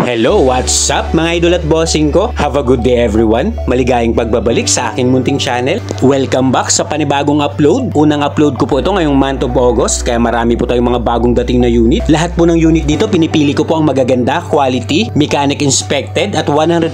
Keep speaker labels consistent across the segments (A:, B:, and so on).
A: Hello, what's up mga idol at bossing ko? Have a good day everyone. Maligayang pagbabalik sa aking munting channel. Welcome back sa panibagong upload. Unang upload ko po ito ngayong month of August, kaya marami po tayong mga bagong dating na unit. Lahat po ng unit dito pinipili ko po ang magaganda, quality, mechanic inspected at 100%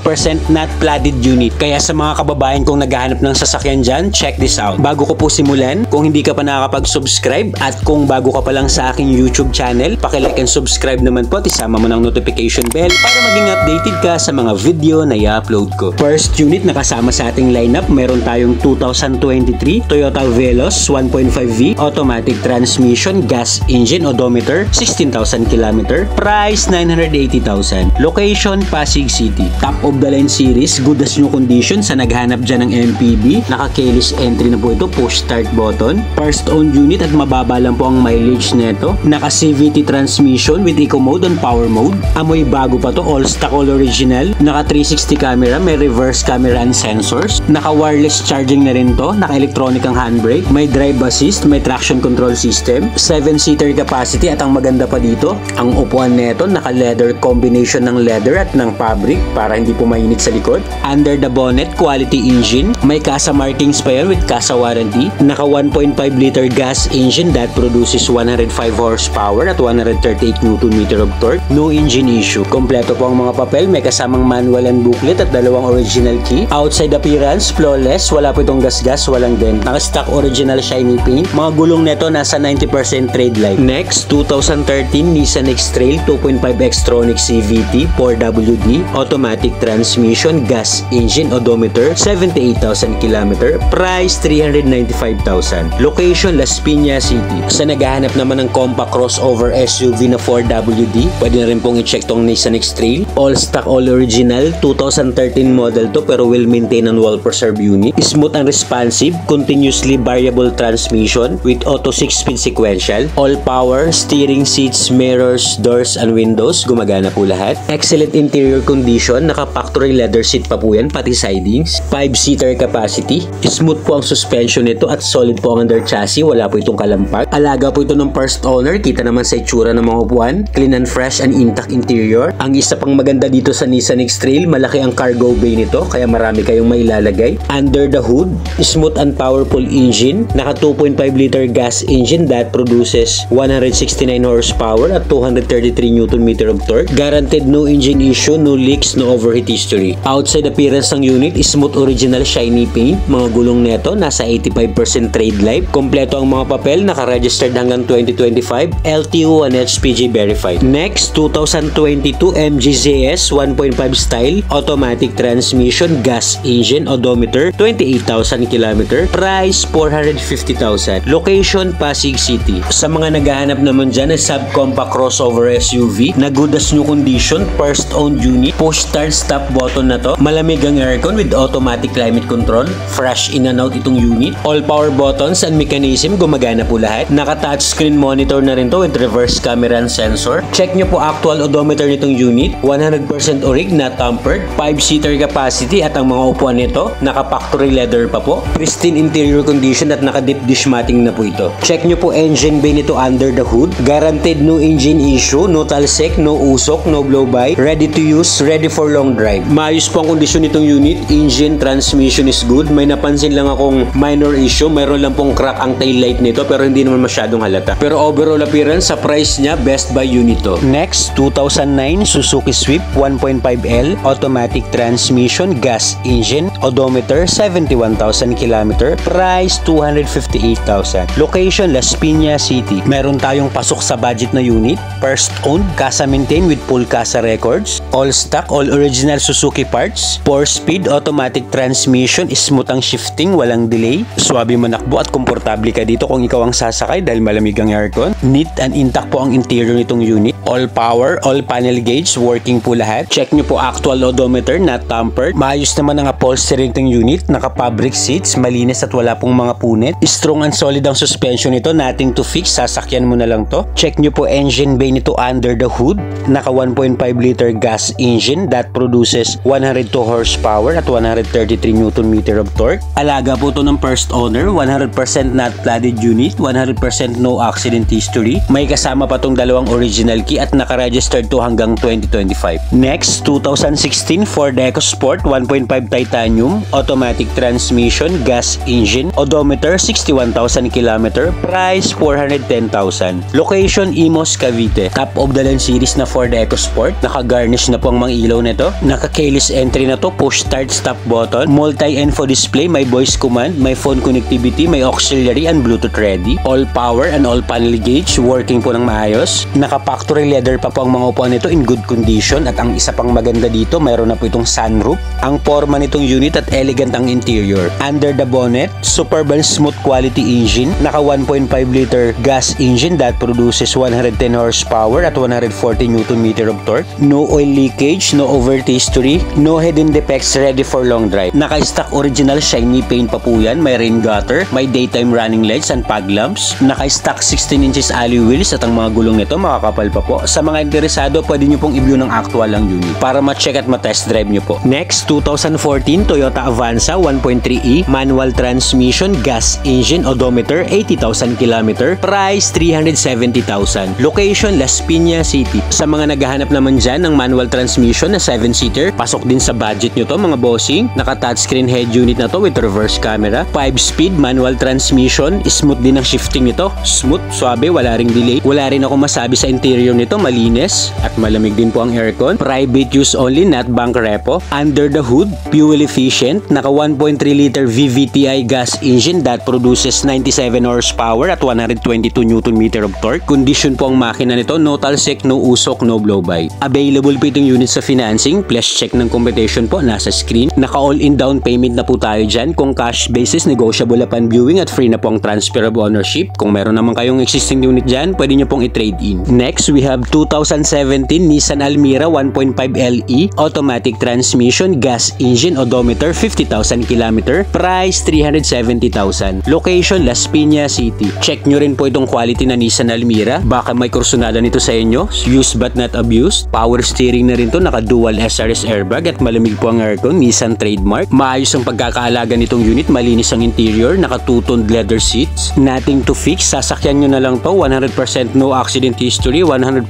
A: not flooded unit. Kaya sa mga kababayan kong naghahanap ng sasakyan dyan, check this out. Bago ko po simulan, kung hindi ka pa nakakapag-subscribe at kung bago ka pa lang sa aking YouTube channel, paki-like and subscribe naman po at isama mo ng notification bell para maging updated ka sa mga video na i-upload ko. First unit na kasama sa ating lineup, meron tayong 2023 Toyota Veloz 1.5V automatic transmission, gas engine, odometer 16,000 km, price 980,000, location Pasig City. Top of the line series, good as new condition. Sa naghanap dyan ng MPV, naka-keyless entry na po ito, push start button, first owned unit at mababa lang po ang mileage neto. Naka CVT transmission with eco mode on power mode. Amoy bago pa to, all stock, all original. Naka 360 camera, may reverse camera and sensors. Naka wireless charging na rin to, naka electronic ang handbrake, may drive assist, may traction control system, 7-seater capacity at ang maganda pa dito, ang upuan neto naka leather, combination ng leather at ng fabric para hindi po mainit sa likod. Under the bonnet, quality engine, may CASA markings pa yan with CASA warranty. Naka 1.5 liter gas engine that produces 105 horsepower at 138 Nm of torque. No engine issue. Kompleto po ang mga papel, may kasamang manual and booklet at dalawang original key. Outside appearance, flawless, wala po itong gasgas, walang dent. Naka-stock original shiny paint. Mga gulong neto nasa 90% trade life. Next, 2013 Nissan X-Trail 2.5 Xtronic CVT 4WD automatic transmission, gas engine, odometer 78,000 km, price 395,000, location Las Piñas City. Sa naghahanap naman ng compact crossover SUV na 4WD, pwede na rin pong i-check tong Nissan X-Trail. All stock, all original, 2013 model to pero well maintained and well preserved unit. Smooth and responsive, continuously variable transmission with auto 6-speed sequential. All power, steering, seats, mirrors, doors and windows, gumagana po lahat. Excellent interior condition, naka factory leather seat pa po yan, pati sidings. 5-seater capacity. Smooth po ang suspension nito at solid po ang under chassis, wala po itong kalampag. Alaga po ito ng first owner, kita naman sa itsura ng mga upuan. Clean and fresh and intact interior. Ang isa pang maganda dito sa Nissan X-Trail, malaki ang cargo bay nito, kaya marami kayong mailalagay. Under the hood, smooth and powerful engine. Naka 2.5 liter gas engine that produces 169 horsepower at 233 Nm of torque. Guaranteed no engine issue, no leaks, no overheat history. Outside appearance ng unit, smooth original shiny paint. Mga gulong neto, nasa 85% trade life. Kompleto ang mga papel, naka-registered hanggang 2025. LTO and HPG verified. Next, 2022 MG ZS 1.5 style, automatic transmission, gas engine, odometer 28,000 km, price 450,000, location Pasig City. Sa mga naghahanap naman dyan ng subcompact crossover SUV na good as new condition, first owned unit, push start stop button na to, malamig ang aircon with automatic climate control, fresh in and out itong unit, all power buttons and mechanism gumagana po lahat. Naka touchscreen monitor na rin to with reverse camera and sensor. Check nyo po actual odometer nitong unit, 100% orig, not tampered, 5-seater capacity at ang mga upuan nito naka factory leather pa po, pristine interior condition at naka deep dish matting na po ito. Check nyo po engine bay nito under the hood, guaranteed no engine issue, no talsek, no usok, no blow by, ready to use, ready for long drive. Maayos po ang kondisyon nitong unit, engine, transmission is good. May napansin lang akong minor issue, mayroon lang pong crack ang tail light nito pero hindi naman masyadong halata. Pero overall appearance sa price niya, best buy unit to. Next, 2009 Suzuki Swift 1.5L automatic transmission, gas engine, odometer 71,000 km, price 258,000, location Las Piñas City. Meron tayong pasok sa budget na unit, first owned, CASA maintained with full CASA records, all stock, all original Suzuki parts, 4-speed automatic transmission, smooth ang shifting, walang delay, swabe manakbo at komportable ka dito kung ikaw ang sasakay dahil malamig ang aircon. Neat and intact po ang interior nitong unit, all power, all panel gauge, working po lahat. Check nyo po actual odometer, not tampered. Maayos naman ang upholstery nitong unit, naka-fabric seats, malinis at wala pong mga punit. Strong and solid ang suspension nito, nothing to fix, sasakyan mo na lang to. Check nyo po engine bay nito under the hood, naka 1.5 liter gas engine that produces 102 horsepower at 133 Nm of torque. Alaga po to ng first owner, 100% not flooded unit, 100% no accident history. May kasama pa tong dalawang original key at naka-registered to hanggang 2025. 2025. Next, 2016 Ford EcoSport 1.5 titanium, automatic transmission, gas engine, odometer 61,000 km, price 410,000. Location Imos, Cavite. Top of the line series na Ford EcoSport. Naka-garnish na po ang mga ilaw nito. Naka-keyless entry na to, push start stop button, multi-info display, may voice command, may phone connectivity, may auxiliary and Bluetooth ready. All power and all panel gauge, working po ng maayos. Naka-factory leather pa po ang mga upuan nito in good condition, at ang isa pang maganda dito, mayroon na po itong sunroof. Ang forma nitong unit at elegant ang interior. Under the bonnet, superb and smooth quality engine. Naka 1.5 liter gas engine that produces 110 horsepower at 140 Nm of torque. No oil leakage, no overtaste history, no hidden defects, ready for long drive. Naka-stock original shiny paint pa po yan. May rain gutter, may daytime running lights and fog lamps. Naka-stock 16 inches alloy wheels at ang mga gulong nito makakapal pa po. Sa mga interesado, pwede nyo pong i-view ng actual lang unit para ma-check at ma-test drive nyo po. Next, 2014 Toyota Avanza 1.3e, manual transmission, gas engine, odometer 80,000 km, price 370,000. Location Las Piñas City. Sa mga naghahanap naman dyan ng manual transmission na 7-seater, pasok din sa budget nyo to mga bossing. Naka-touchscreen head unit na to with reverse camera, 5-speed manual transmission, smooth din ang shifting nito. Smooth, suabe, wala ring delay. Wala rin ako masabi sa interior nito, malinis at malamig din po ang aircon. Private use only, not bank repo. Under the hood, fuel efficient, naka 1.3 liter VVTi gas engine that produces 97 horsepower at 122 Nm of torque. Condition po ang makina nito, no talsik, no usok, no blow-by. Available po itong unit sa financing, plus check ng computation po, nasa screen. Naka all-in down payment na po tayo dyan. Kung cash basis, negotiable upon viewing at free na po ang transfer of ownership. Kung meron naman kayong existing unit dyan, pwede nyo pong i-trade in. Next, we have 2017 Nissan Almera 1.5 LE, automatic transmission, gas engine, odometer 50,000 km, price 370,000. Location Las Piñas City. Check nyo rin po itong quality na Nissan Almera. Baka may kursunada nito sa inyo. Used but not abused. Power steering na rin to, naka dual SRS airbag at malamig po ang aircon. Nissan trademark. Maayos ang pagkakaalaga nitong unit, malinis ang interior, naka two-toned leather seats. Nothing to fix. Sasakyan nyo na lang to. 100% no accident history, 100%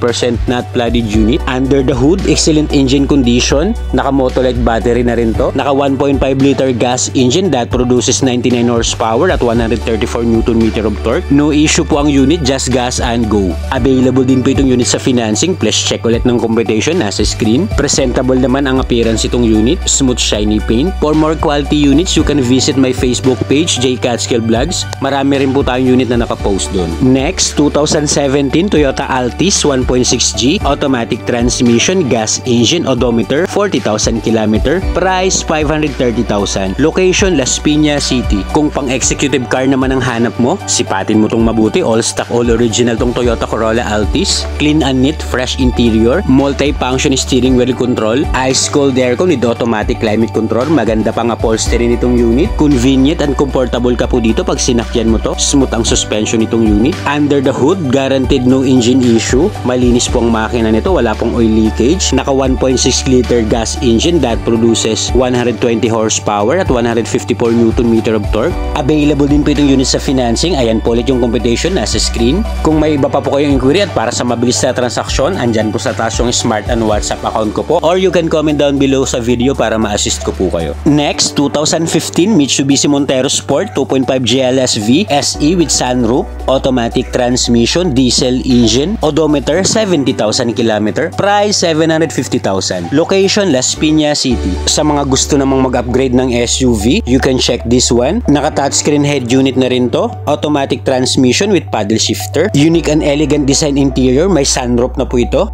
A: not flooded unit. Under the hood, excellent engine condition. Naka Motolite battery na rin to. Naka 1.5 liter gas engine that produces 99 horsepower at 134 Nm of torque. No issue po ang unit, just gas and go. Available din po itong unit sa financing, plus check ulit ng computation, nasa screen. Presentable naman ang appearance itong unit, smooth shiny paint. For more quality units, you can visit my Facebook page, J. Catskill Vlogs. Marami rin po tayong unit na nakapost doon. Next, 2017 Toyota Altis 1.6G, automatic transmission, gas engine, odometer 40,000 km, price 530,000. Location Las Piñas City. Kung pang executive car naman ang hanap mo, sipatin mo tong mabuti. All stock, all original tong Toyota Corolla Altis. Clean and neat, fresh interior, multi-function steering wheel control, ice cold aircon with automatic climate control. Maganda pang upholstery nitong unit. Convenient and comfortable ka po dito pag sinakyan mo to. Smooth ang suspension nitong unit. Under the hood, guaranteed no engine issue. Malinis po ang makina nito, wala pong oil leakage. Naka 1.6 liter gas engine that produces 120 horsepower at 154 Nm of torque. Available din po itong unit sa financing. Ayan po ulit yung computation, nasa screen. Kung may iba pa po kayong inquiry at para sa mabilis na transaksyon, andyan po sa taas yung smart and WhatsApp account ko po, or you can comment down below sa video para ma-assist ko po kayo. Next, 2015 Mitsubishi Montero Sport 2.5 GLSV SE with sunroof, automatic transmission, diesel engine, odometer 70,000 km, price 750,000. Location Las Piñas City. Sa mga gusto namang mag-upgrade ng SUV, you can check this one. Naka-touchscreen head unit na rin to, automatic transmission with paddle shifter, unique and elegant design interior, may sunroof na po ito.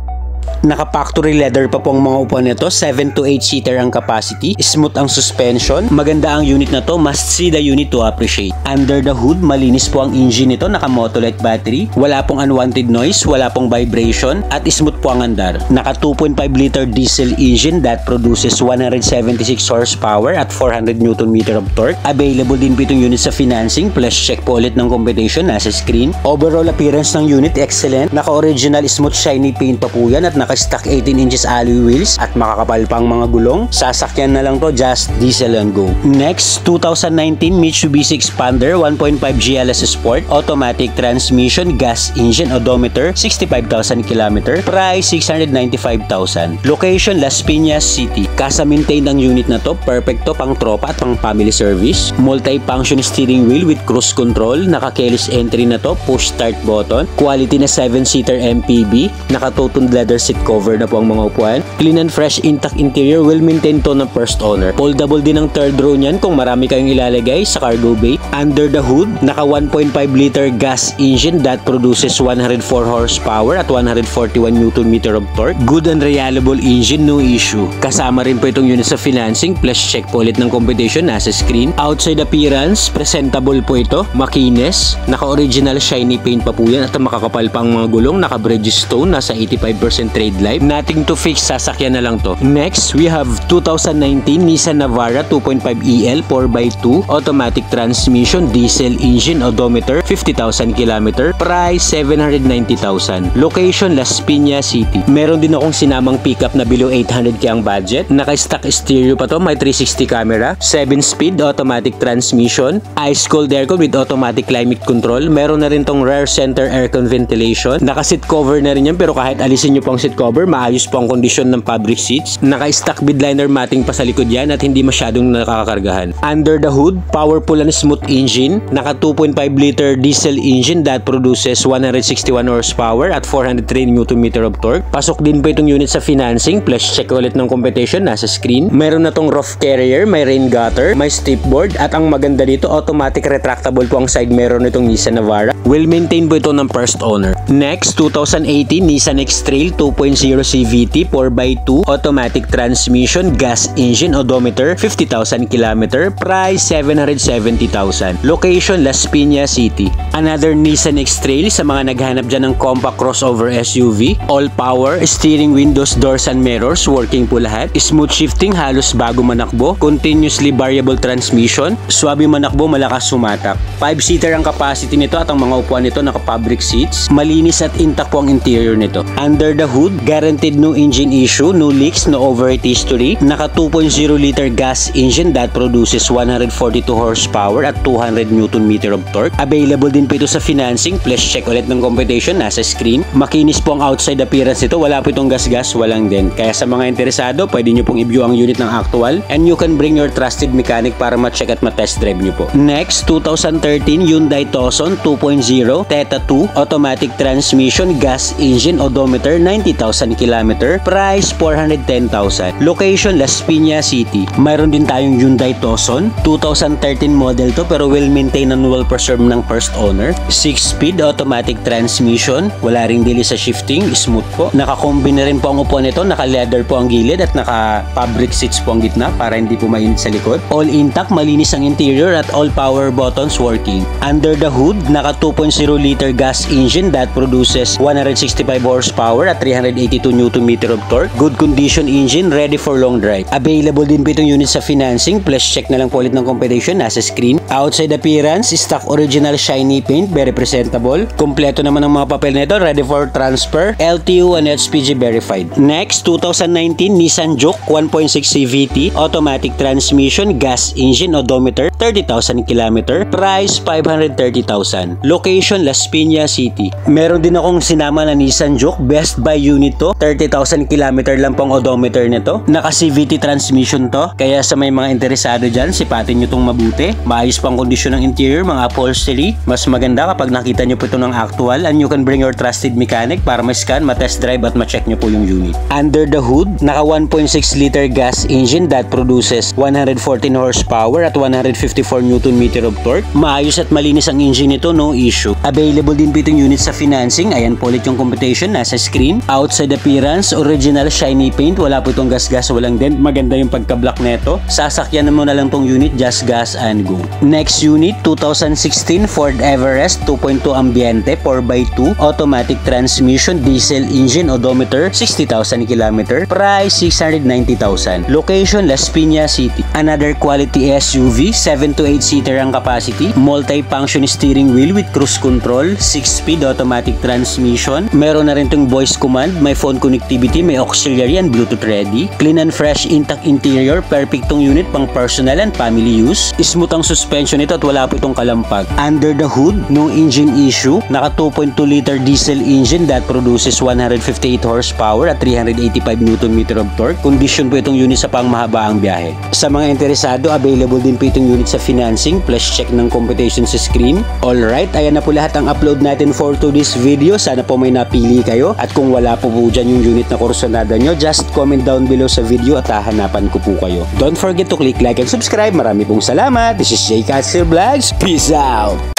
A: Naka-factory leather pa po ang mga upuan nito, 7 to 8 seater ang capacity, smooth ang suspension, maganda ang unit na to, must see the unit to appreciate. Under the hood, malinis po ang engine nito, naka-Motolite battery, wala pong unwanted noise, wala pong vibration, at smooth po ang andar. Naka 2.5 liter diesel engine that produces 176 horsepower at 400 Nm of torque. Available din po itong unit sa financing, plus check po ulit ng computation, nasa screen. Overall appearance ng unit, excellent. Naka-original smooth shiny paint pa po yan at naka-stock 18 inches alloy wheels at makakapal pang mga gulong. Sasakyan na lang to, just diesel and go. Next, 2019 Mitsubishi Expander 1.5 GLS Sport, automatic transmission, gas engine, odometer, 65,000 km, price 695,000. Location, Las Piñas City. Kasa-maintained ang unit na to, perfect to pang tropa at pang family service. Multi-function steering wheel with cruise control, naka-keyless entry na to, push start button, quality na 7-seater MPV, naka-totoned leather seat cover na po ang mga upuan, clean and fresh intact interior, will maintain to ng first owner. Foldable din ang third row niyan kung marami kayong ilalagay sa cargo bay. Under the hood, naka 1.5 liter gas engine that produces 104 horsepower at 141 Nm of torque. Good and reliable engine, no issue. Kasama rin po itong unit sa financing, plus check po ulit ng competition, nasa screen. Outside appearance, presentable po ito, makinis, naka-original shiny paint pa po yan at makakapal pang mga gulong, naka-Bridgestone, nasa 85% trade life. Nothing to fix, sasakyan na lang to. Next, we have 2019 Nissan Navara 2.5 EL 4x2, automatic transmission, diesel engine, odometer, 50,000 km, price 790,000. Location, Las Piñas City. Meron din akong sinamang pickup na below 800k ang budget. Naka-stock stereo pa to, may 360 camera, 7-speed automatic transmission, ice cold aircon with automatic climate control. Meron na rin tong rear center aircon ventilation. Naka-seat cover na rin yan, pero kahit alisin nyo pang seat cover, maayos po ang kondisyon ng fabric seats. Naka-stock bidliner matting pa sa likod yan at hindi masyadong nakakargahan. Under the hood, powerful and smooth engine. Naka 2.5 liter diesel engine that produces 161 horsepower at 403 Nm of torque. Pasok din po itong unit sa financing, plus check ulit ng competition, nasa screen. Meron na tong roof carrier, may rain gutter, may stripboard, at ang maganda dito, automatic retractable po ang side mirror nitong Nissan Navara. Will maintain po ito ng first owner. Next, 2018 Nissan X-Trail 2.0 CVT 4x2, automatic transmission, gas engine, odometer, 50,000 km, price 770,000. Location, Las Piñas City. Another Nissan X-Trail sa mga naghanap dyan ng compact crossover SUV. All power, steering, windows, doors and mirrors, working po lahat. Smooth shifting, halos bago manakbo. Continuously variable transmission, swabe manakbo, malakas sumatak. 5-seater ang capacity nito at ang mga upuan nito naka-fabric seats. Malinis at intact po ang interior nito. Under the hood, guaranteed no engine issue, no leaks, no overheat history. Naka 2.0 liter gas engine that produces 142 horsepower at 200 Nm of torque. Available din po ito sa financing, plus check ulit ng competition, nasa screen. Makinis po ang outside appearance nito, wala po itong gas-gas, walang din. Kaya sa mga interesado, pwede nyo pong i-view ang unit ng actual, and you can bring your trusted mechanic para ma-check at ma-test drive nyo po. Next, 2013 Hyundai Tucson 2.0 Theta 2, automatic transmission, gas engine, odometer, 90,000 km, price 410,000. Location, Las Piñas City. Mayroon din tayong Hyundai Tucson 2013 model to, pero well maintained and well preserved ng first owner. 6-speed automatic transmission, wala ring dili sa shifting, smooth po. Naka-combi na rin po ang upuan nito, naka-leather po ang gilid at naka-fabric seats po ang gitna para hindi po mainit sa likod. All intact, malinis ang interior at all power buttons working. Under the hood, naka 2.0 liter gas engine that produces 165 horsepower at 382 Nm of torque. Good condition engine, ready for long drive. Available din po itong unit sa financing, plus check na lang po ulit ng competition, nasa screen. Outside appearance, stock original shiny paint, very presentable. Kompleto naman ang mga papel nito, ready for transfer, LTO and HPG verified. Next, 2019 Nissan Juke 1.6 CVT, automatic transmission, gas engine, odometer, 30,000 km, price 530,000. Location, Las Piñas City. Meron din akong sinama na Nissan Juke, best buy unit to, 30,000 km lang pong odometer nito. Naka CVT transmission to, kaya sa may mga interesado dyan, sipatin nyo itong mabuti. Maayos pang kondisyon ng interior, mga upholstery. Mas maganda kapag nakita nyo po ito ng actual, and you can bring your trusted mechanic para ma-scan, ma-test drive at ma-check nyo po yung unit. Under the hood, naka 1.6 liter gas engine that produces 114 horsepower at 154 Nm of torque. Maayos at malinis ang engine nito, no issue. Available din po itong unit sa financing. Ayan po ulit yung competition, nasa screen. Outside appearance, original shiny paint, wala po itong gas-gas, walang dent. Maganda yung pagka-block neto. Sasakyan mo na lang tong unit, just gas and go. Next unit, 2016 Ford Everest 2.2 Ambiente 4x2, automatic transmission, diesel engine, odometer, 60,000 km, price 690,000. Location, Las Piñas City. Another quality SUV, 7 to 8 seater ang capacity, multi-function steering wheel with cruise control control, 6-speed automatic transmission. Meron na rin itong voice command, may phone connectivity, may auxiliary and Bluetooth ready. Clean and fresh intact interior, perfect tong unit pang personal and family use. Smooth ang suspension nito at wala po itong kalampag. Under the hood, no engine issue. Naka 2.2 liter diesel engine that produces 158 horsepower at 385 Nm of torque. Condition po itong unit sa pangmahabaang biyahe. Sa mga interesado, available din po itong unit sa financing plus check ng computation sa screen. Alright, ayan na po lahat ang upload natin for today's video. Sana po may napili kayo. At kung wala po dyan yung unit na Corsonada nyo, just comment down below sa video at hahanapan ko po kayo. Don't forget to click like and subscribe. Marami pong salamat. This is Jay Catster Vlogs. Peace out!